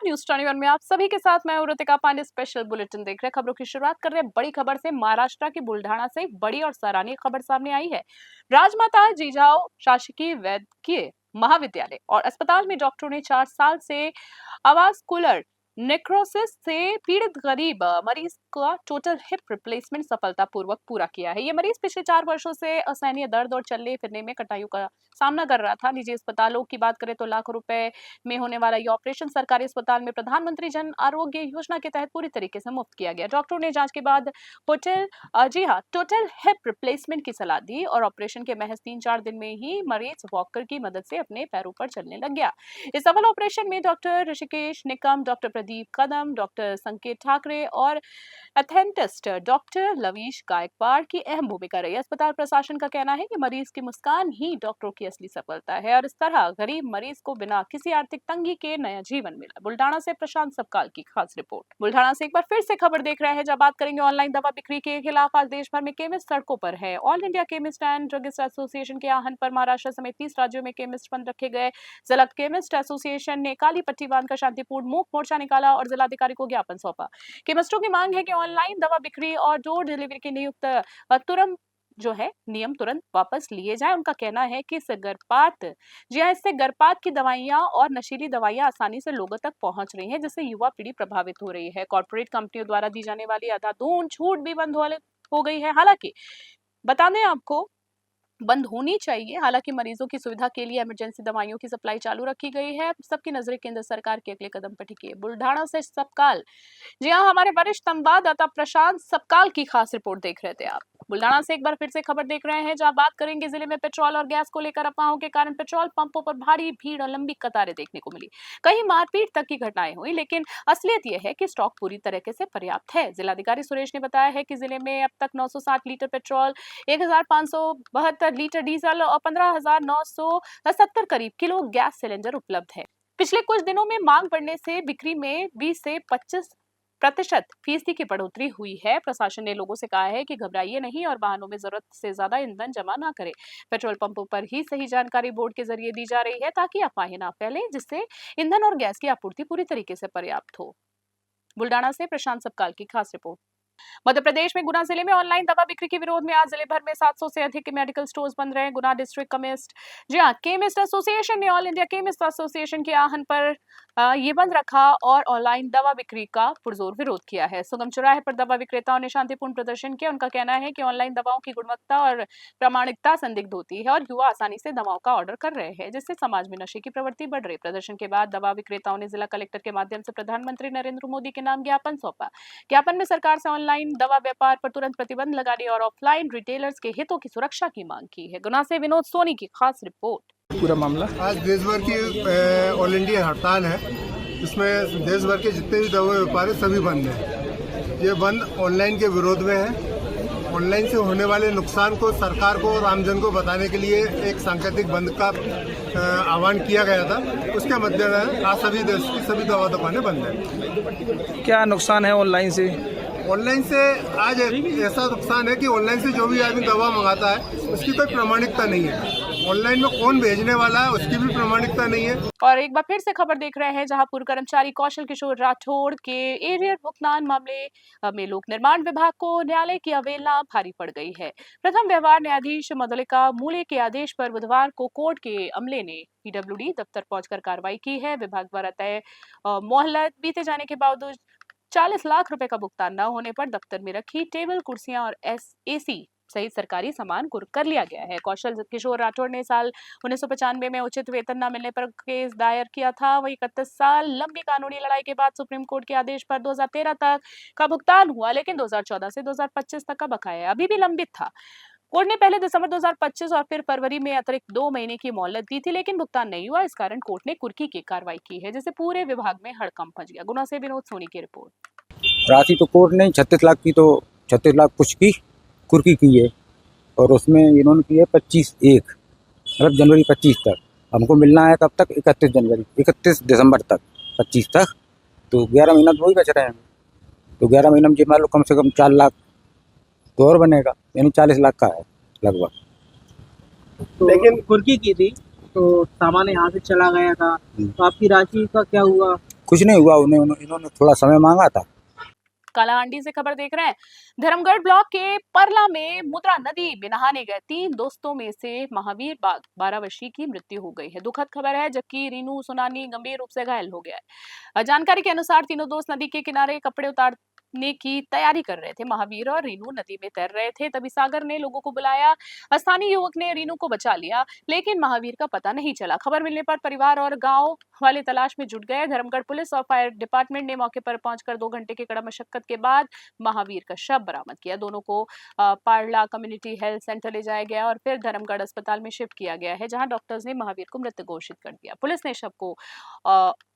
News 21 में आप सभी के साथ मैं ऋतिका पांडे स्पेशल बुलेटिन देख रहे हैं। खबरों की शुरुआत कर रहे हैं बड़ी खबर से। महाराष्ट्र की बुल्ढाना से एक बड़ी और सराहनीय खबर सामने आई है। राजमाता जिजाऊ शासकीय वैद्यकीय महाविद्यालय और अस्पताल में डॉक्टरों ने 4 साल से अवास्कुलर नेक्रोसिस से पीड़ित गरीब मरीज का टोटल हिप रिप्लेसमेंट सफलतापूर्वक पूरा किया है। ये मरीज पिछले 4 वर्षों से असहनीय दर्द और चलने फिरने में कठिनाइयों का सामना कर रहा था। निजी अस्पतालों की बात करें तो लाखों रुपए में होने वाला ये ऑपरेशन सरकारी अस्पताल में प्रधानमंत्री जन आरोग्य योजना के तहत पूरी तरीके से मुफ्त किया गया। डॉक्टरों ने जांच के बाद टोटल हिप रिप्लेसमेंट की सलाह दी और ऑपरेशन के महज 3-4 दिन में ही मरीज वॉकर की मदद से अपने पैरों पर चलने लग गया। इस सफल ऑपरेशन में डॉक्टर ऋषिकेश निकम, डॉक्टर प्रदीप कदम, डॉक्टर संकेत ठाकरे और एथेंटिस्ट डॉक्टर लवीश गायकवाड़ की अहम भूमिका रही। अस्पताल प्रशासन का कहना है कि मरीज की मुस्कान ही डॉक्टरों की असली सफलता है और इस तरह गरीब मरीज को बिना किसी आर्थिक तंगी के नया जीवन मिला। बुल्ढाना से प्रशांत सबकाल की खास रिपोर्ट। बुल्ढाना से एक बार फिर से खबर देख रहे हैं जब बात करेंगे ऑनलाइन दवा बिक्री के खिलाफ। आज देश भर में केमिस्ट सड़कों पर है। All India chemist and druggist association के आह्वान पर महाराष्ट्र समेत 30 राज्यों में केमिस्ट बंद रखे गए। जिला केमिस्ट एसोसिएशन ने काली पट्टी बांधकर शांतिपूर्ण मूक मोर्चा निकाला और जिलाधिकारी को ज्ञापन सौंपा। केमिस्टों की मांग है कि ऑनलाइन दवा बिक्री और डोर डिलीवरी के नियम तुरंत वापस लिए जाए। उनका कहना है कि इससे गर्भपात की दवाइयां और नशीली दवाइयां आसानी से लोगों तक पहुंच रही हैं, जिससे युवा पीढ़ी प्रभावित हो रही है। कॉर्पोरेट कंपनियों द्वारा दी जाने वाली अंधाधुंध छूट भी बंद हो गई है। हालांकि बता दें आपको बंद होनी चाहिए। हालांकि मरीजों की सुविधा के लिए इमरजेंसी दवाइयों की सप्लाई चालू रखी गई है। सबकी नजरें केंद्र सरकार के अगले कदम पर टिकी है। बुल्ढाना से सबकाल, जी हाँ, हमारे वरिष्ठ संवाददाता प्रशांत सबकाल की खास रिपोर्ट देख रहे थे आप। बुल्ढाना से एक बार फिर से खबर देख रहे हैं जहां बात करेंगे जिले में पेट्रोल और गैस को लेकर अफवाहों के कारण पेट्रोल पंपों पर भारी भीड़ और लंबी कतारें देखने को मिली। कहीं मारपीट तक की घटनाएं हुई, लेकिन असलियत यह है कि स्टॉक पूरी तरीके से पर्याप्त है। जिलाधिकारी सुरेश ने बताया है कि जिले में अब तक 960 लीटर पेट्रोल, 1572 लीटर डीजल और 15,970 करीब किलो गैस सिलेंडर उपलब्ध है। पिछले कुछ दिनों में मांग बढ़ने से बिक्री में 20 से 25% की बढ़ोतरी हुई है। प्रशासन ने लोगों से कहा है कि घबराइए नहीं और वाहनों में जरूरत से ज्यादा ईंधन जमा न करें। पेट्रोल पंपों पर ही सही जानकारी बोर्ड के जरिए दी जा रही है ताकि अफवाहें न फैले, जिससे ईंधन और गैस की आपूर्ति पूरी तरीके से पर्याप्त हो। बुल्ढाना से प्रशांत सबकाल की खास रिपोर्ट। मध्य प्रदेश में गुना जिले में ऑनलाइन दवा बिक्री के विरोध में आज जिले भर में 700 से अधिक मेडिकल स्टोर्स बंद रहे। गुना डिस्ट्रिक्ट केमिस्ट एसोसिएशन ने ऑल इंडिया केमिस्ट एसोसिएशन के आह्वान पर ये बंद रखा और ऑनलाइन दवा बिक्री का पुरजोर विरोध किया है। सुगम चौराहे पर दवा विक्रेताओं ने शांतिपूर्ण प्रदर्शन किया। उनका कहना है कि ऑनलाइन दवाओं की गुणवत्ता और प्रामाणिकता संदिग्ध होती है और युवा आसानी से दवाओं का ऑर्डर कर रहे हैं, जिससे समाज में नशे की प्रवृत्ति बढ़ रही। प्रदर्शन के बाद दवा विक्रेताओं ने जिला कलेक्टर के माध्यम से प्रधानमंत्री नरेंद्र मोदी के नाम ज्ञापन सौंपा। ज्ञापन में सरकार से ऑनलाइन दवा व्यापार पर तुरंत प्रतिबंध लगाने और ऑफलाइन रिटेलर्स के हितों की सुरक्षा की मांग की है। गुना से विनोद सोनी की खास रिपोर्ट। पूरा मामला आज देश भर की ऑल इंडिया हड़ताल है। इसमें देश भर के जितने भी दवा व्यापार है सभी बंद हैं। ये बंद ऑनलाइन के विरोध में है। ऑनलाइन से होने वाले नुकसान को सरकार को और आमजन को बताने के लिए एक सांकेतिक बंद का आह्वान किया गया था। उसके मद्देनजर आज सभी देश की सभी दवा दुकानें बंद हैं। क्या नुकसान है ऑनलाइन से? ऑनलाइन से आज ऐसा नुकसान है कि ऑनलाइन से जो भी आदमी दवा मंगाता है उसकी कोई प्रामाणिकता नहीं है। ऑनलाइन में कौन भेजने वाला है उसकी भी प्रामाणिकता नहीं है। और एक बार फिर से खबर देख रहे हैं जहां पूर्व कर्मचारी कौशल किशोर राठौड़ के एरियर भुगतान मामले में लोक निर्माण विभाग को न्यायालय की अवहेलना भारी पड़ गई है। प्रथम व्यवहार न्यायाधीश मधुलिका मूले के आदेश पर बुधवार को कोर्ट के अमले ने पीडब्ल्यूडी दफ्तर पहुंचकर कार्रवाई की है। विभाग द्वारा तय मोहलत बीते जाने के बावजूद 40 लाख रुपए का भुगतान न होने पर दफ्तर में रखी टेबल, कुर्सियां और एसी सहित सरकारी सामान कुर्क कर लिया गया है। कौशल किशोर राठौड़ ने साल 1995 में उचित वेतन न मिलने पर केस दायर किया था। वही 31 साल लंबी कानूनी लड़ाई के बाद सुप्रीम कोर्ट के आदेश पर 2013 तक का भुगतान हुआ, लेकिन 2014 से 2025 तक का बकाया अभी भी लंबित था। कोर्ट ने पहले दिसंबर 2025 और फिर फरवरी में अतिरिक्त 2 महीने की मोहलत दी थी, लेकिन भुगतान नहीं हुआ। इस कारण कोर्ट ने कुर्की की कार्रवाई की है, जिससे पूरे विभाग में हड़कंप मच गया। गुना से विनोद सोनी की रिपोर्ट। राशि तो कोर्ट ने 36 लाख की, तो 36 लाख कुछ की कुर्की की है और उसमें इन्होंने की है 25/1 मतलब जनवरी 25 तक। हमको मिलना है कब तक? 31 दिसंबर तक, 25 तक, तो 11 महीना तो वही बच रहे हैं। तो 11 महीना में मान लो कम से कम 4 लाख तो और बनेगा, यानी 40 लाख का है लगभग। तो लेकिन कुर्की की थी तो सामान यहाँ से चला गया था, तो आपकी राशि का क्या हुआ? कुछ नहीं हुआ। इन्होंने थोड़ा समय मांगा था। कालाहांडी से खबर देख रहे हैं। धर्मगढ़ ब्लॉक के परला में मुद्रा नदी में नहाने गए 3 दोस्तों में से महावीर 12 वर्षीय की मृत्यु हो गई है। दुखद खबर है, जबकि रीनू सुनानी गंभीर रूप से घायल हो गया है। जानकारी के अनुसार तीनों दोस्त नदी के किनारे कपड़े उतारने की तैयारी कर रहे थे। महावीर और रीनू नदी में तैर रहे थे, तभी सागर ने लोगों को बुलाया। स्थानीय युवक ने रीनू को बचा लिया, लेकिन महावीर का पता नहीं चला। खबर मिलने पर परिवार और गांव वाले तलाश में जुट गए। धर्मगढ़ पुलिस और फायर डिपार्टमेंट ने मौके पर पहुंचकर 2 घंटे की कड़ा मशक्कत के बाद महावीर का शव बरामद किया। दोनों को पारला कम्युनिटी हेल्थ सेंटर ले जाया गया और फिर धर्मगढ़ अस्पताल में शिफ्ट किया गया है, जहां डॉक्टर्स ने महावीर को मृत घोषित कर दिया। पुलिस ने शव को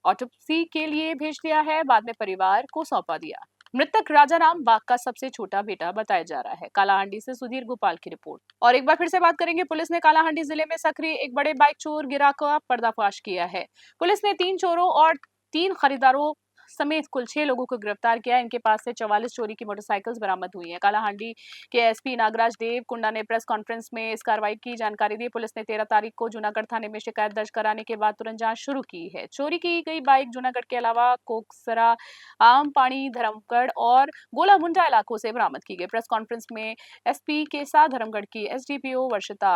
ऑटोप्सी के लिए भेज दिया है, बाद में परिवार को सौंपा दिया। मृतक राजा राम बाग का सबसे छोटा बेटा बताया जा रहा है। कालाहांडी से सुधीर गोपाल की रिपोर्ट। और एक बार फिर से बात करेंगे, पुलिस ने कालाहांडी जिले में सक्रिय एक बड़े बाइक चोर गिरोह का पर्दाफाश किया है। पुलिस ने 3 चोरों और 3 खरीदारों समेत कुल 6 लोगों को गिरफ्तार किया। इनके पास से 44 चोरी की मोटरसाइकिल्स बरामद हुई हैं। कालाहांडी के एसपी नागराज देव कुंडा ने प्रेस कॉन्फ्रेंस में इस कार्रवाई की जानकारी दी। पुलिस ने 13 तारीख को जूनागढ़ थाने में शिकायत दर्ज कराने के बाद तुरंत जांच शुरू की है। चोरी की गई बाइक जूनागढ़ के अलावा कोकसरा, आमपानी, धर्मगढ़ और गोला मुंडा इलाकों से बरामद की गई। प्रेस कॉन्फ्रेंस में एसपी के साथ धर्मगढ़ की एसडीपीओ वर्षिता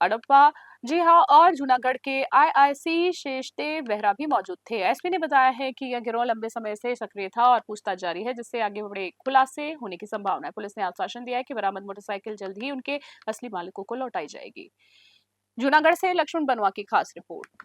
अडप्पा, जी हाँ, और जूनागढ़ के आईआईसी शेषदेव बेहरा भी मौजूद थे। एसपी ने बताया है कि यह गिरोह लंबे समय से सक्रिय था और पूछताछ जारी है, जिससे आगे बड़े खुलासे होने की संभावना है। पुलिस ने आश्वासन दिया है कि बरामद मोटरसाइकिल जल्द ही उनके असली मालिकों को लौटाई जाएगी। जूनागढ़ से लक्ष्मण बनवा की खास रिपोर्ट।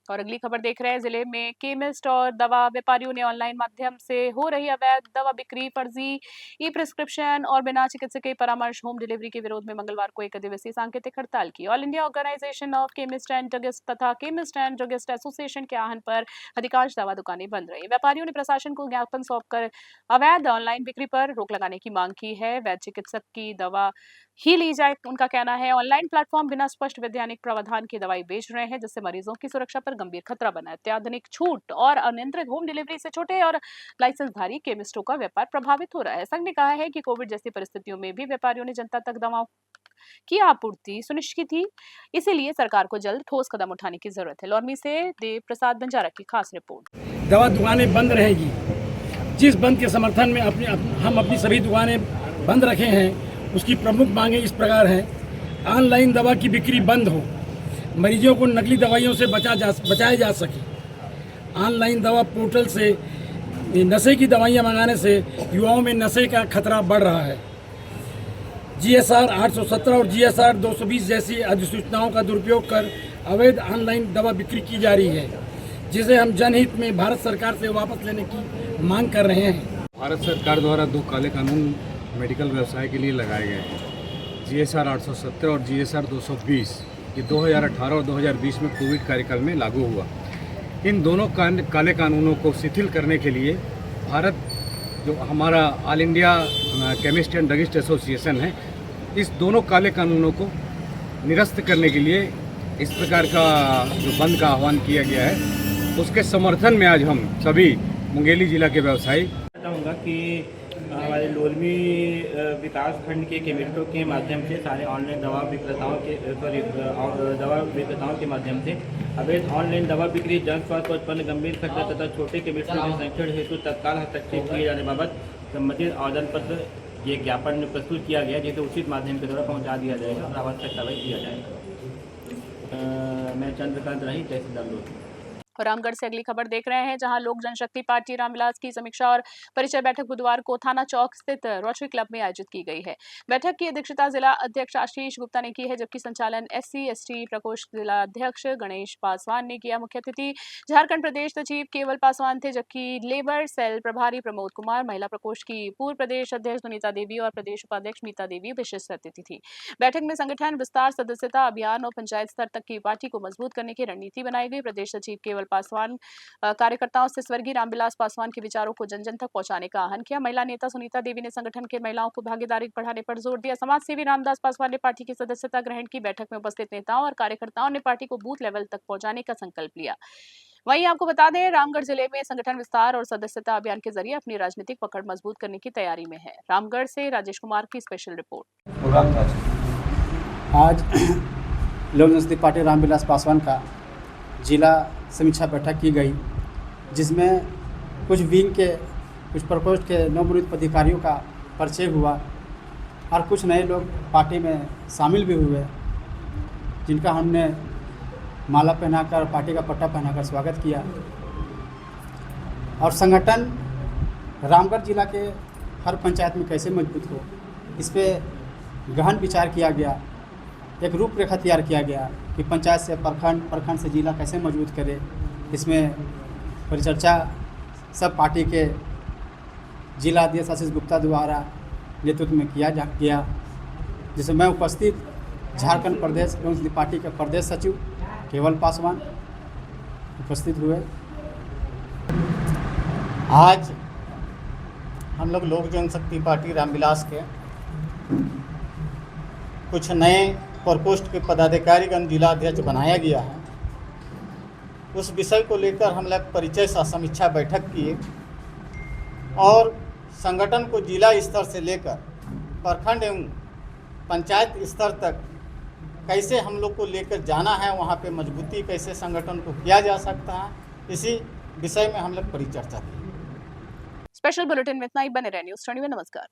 और अगली खबर देख रहे हैं, जिले में केमिस्ट और दवा व्यापारियों ने ऑनलाइन माध्यम से हो रही अवैध दवा बिक्री, फर्जी ई प्रिस्क्रिप्शन और बिना चिकित्सकीय परामर्श होम डिलीवरी के विरोध में मंगलवार को एक दिवसीय सांकेतिक हड़ताल की। All India organization of chemist and druggist तथा केमिस्ट एंड ड्रगिस्ट एसोसिएशन के आहवान पर अधिकांश दवा दुकानें बंद रही। व्यापारियों ने प्रशासन को ज्ञापन सौंपकर अवैध ऑनलाइन बिक्री पर रोक लगाने की मांग की है। वैध चिकित्सक की दवा ही ली जाए, उनका कहना है। ऑनलाइन प्लेटफॉर्म बिना स्पष्ट वैज्ञानिक प्रावधान की दवाई बेच रहे हैं, जिससे मरीजों की सुरक्षा पर गंभीर खतरा बना है। अत्याधुनिक छूट और अनियंत्रित होम डिलीवरी से छोटे और लाइसेंसधारी केमिस्टों का व्यापार प्रभावित हो रहा है। संघ ने कहा है कि कोविड जैसी परिस्थितियों में भी व्यापारियों ने जनता तक दवाओं की आपूर्ति सुनिश्चित की, इसीलिए सरकार को जल्द ठोस कदम उठाने की जरूरत है। लौरमी से देव प्रसाद बंजारा की खास रिपोर्ट। दवा दुकानें बंद रहेगी, जिस बंद के समर्थन में हम अपनी सभी दुकानें बंद रखे हैं, उसकी प्रमुख मांगें इस प्रकार हैं। ऑनलाइन दवा की बिक्री बंद हो, मरीजों को नकली दवाइयों से बचाया जा सके। ऑनलाइन दवा पोर्टल से नशे की दवाइयां मंगाने से युवाओं में नशे का खतरा बढ़ रहा है। जीएसआर 817 और जीएसआर 220 जैसी अधिसूचनाओं का दुरुपयोग कर अवैध ऑनलाइन दवा बिक्री की जा रही है, जिसे हम जनहित में भारत सरकार से वापस लेने की मांग कर रहे हैं। भारत सरकार द्वारा 2 काले कानून मेडिकल व्यवसाय के लिए लगाए गए हैं, जीएसआर 817 और जीएसआर 220। ये 2018 और 2020 में कोविड कार्यकाल में लागू हुआ। इन दोनों काले कानूनों को शिथिल करने के लिए भारत, जो हमारा all India chemist and druggist association है, इस दोनों काले कानूनों को निरस्त करने के लिए इस प्रकार का जो बंद का आह्वान किया गया है, उसके समर्थन में आज हम सभी मुंगेली जिला के व्यवसायी चाहूँगा कि हमारे लोलमी विकास खंड के केमिस्टों के माध्यम से सारे ऑनलाइन दवा विक्रेताओं के माध्यम से अवैध ऑनलाइन दवा बिक्री, जन स्वास्थ्य पर उत्पन्न गंभीर खतरा तथा छोटे केमिस्टों के संरक्षण हेतु तत्काल हस्तक्षेप किए जाने बाबत संबंधित आवेदन पत्र ये ज्ञापन प्रस्तुत किया गया, जिसे उचित माध्यम के द्वारा पहुँचा दिया जाएगा और आवश्यक कार्रवाई किया जाएगा। मैं चंद्रकांत राही, तहसीलदार लोधी। रामगढ़ से अगली खबर देख रहे हैं, जहां लोक जनशक्ति पार्टी रामविलास की समीक्षा और परिचय बैठक बुधवार को थाना चौक स्थित रोटरी क्लब में आयोजित की गई है। बैठक की अध्यक्षता जिला अध्यक्ष आशीष गुप्ता ने की है, जबकि संचालन SC/ST प्रकोष्ठ जिला अध्यक्ष गणेश पासवान ने किया। मुख्य अतिथि झारखंड प्रदेश सचिव केवल पासवान थे, जबकि लेबर सेल प्रभारी प्रमोद कुमार, महिला प्रकोष्ठ की पूर्व प्रदेश अध्यक्ष सुनीता देवी और प्रदेश उपाध्यक्ष मीता देवी विशिष्ट अतिथि थी। बैठक में संगठन विस्तार, सदस्यता अभियान और पंचायत स्तर तक की पार्टी को मजबूत करने की रणनीति बनाई गई। प्रदेश सचिव केवल पासवान कार्यकर्ताओं से स्वर्गीय रामविलास पासवान के विचारों को जन जन तक पहुंचाने का आह्वान किया। महिला नेता सुनीता देवी ने संगठन के महिलाओं को भागीदारी बढ़ाने पर जोर दिया। समाज सेवी रामदास पासवान ने पार्टी की सदस्यता ग्रहण की। बैठक में उपस्थित नेताओं और कार्यकर्ताओं ने पार्टी को बूथ लेवल तक पहुंचाने का संकल्प लिया। वहीं आपको बता दें, रामगढ़ जिले में संगठन विस्तार और सदस्यता अभियान के जरिए अपनी राजनीतिक पकड़ मजबूत करने की तैयारी में है। रामगढ़ से राजेश कुमार की स्पेशल रिपोर्ट। आज लोक जनशक्ति पार्टी रामविलास पासवान का जिला समीक्षा बैठक की गई, जिसमें कुछ विंग के, कुछ प्रकोष्ठ के नवनियुक्त पदाधिकारियों का परिचय हुआ और कुछ नए लोग पार्टी में शामिल भी हुए, जिनका हमने माला पहनाकर, पार्टी का पट्टा पहनाकर स्वागत किया। और संगठन रामगढ़ जिला के हर पंचायत में कैसे मजबूत हो, इस पर गहन विचार किया गया। एक रूपरेखा तैयार किया गया कि पंचायत से प्रखंड, प्रखंड से जिला कैसे मजबूत करे। इसमें परिचर्चा सब पार्टी के जिला अध्यक्ष आशीष गुप्ता द्वारा नेतृत्व में किया गया, जिसमें मैं उपस्थित झारखंड प्रदेश लोक जनशक्ति पार्टी के प्रदेश सचिव केवल पासवान उपस्थित हुए। आज हम लोग लोक जनशक्ति पार्टी रामविलास के कुछ नए प्रकोष्ठ के पदाधिकारीगण जिला अध्यक्ष बनाया गया है। उस विषय को लेकर हम लोग परिचय सा समीक्षा बैठक किए और संगठन को जिला स्तर से लेकर प्रखंड एवं पंचायत स्तर तक कैसे हम लोग को लेकर जाना है, वहाँ पे मजबूती कैसे संगठन को किया जा सकता है, इसी विषय में हम लोग परिचर्चा की। स्पेशल बुलेटिन में इतना ही। बने रहे न्यूज़ 21। नमस्कार।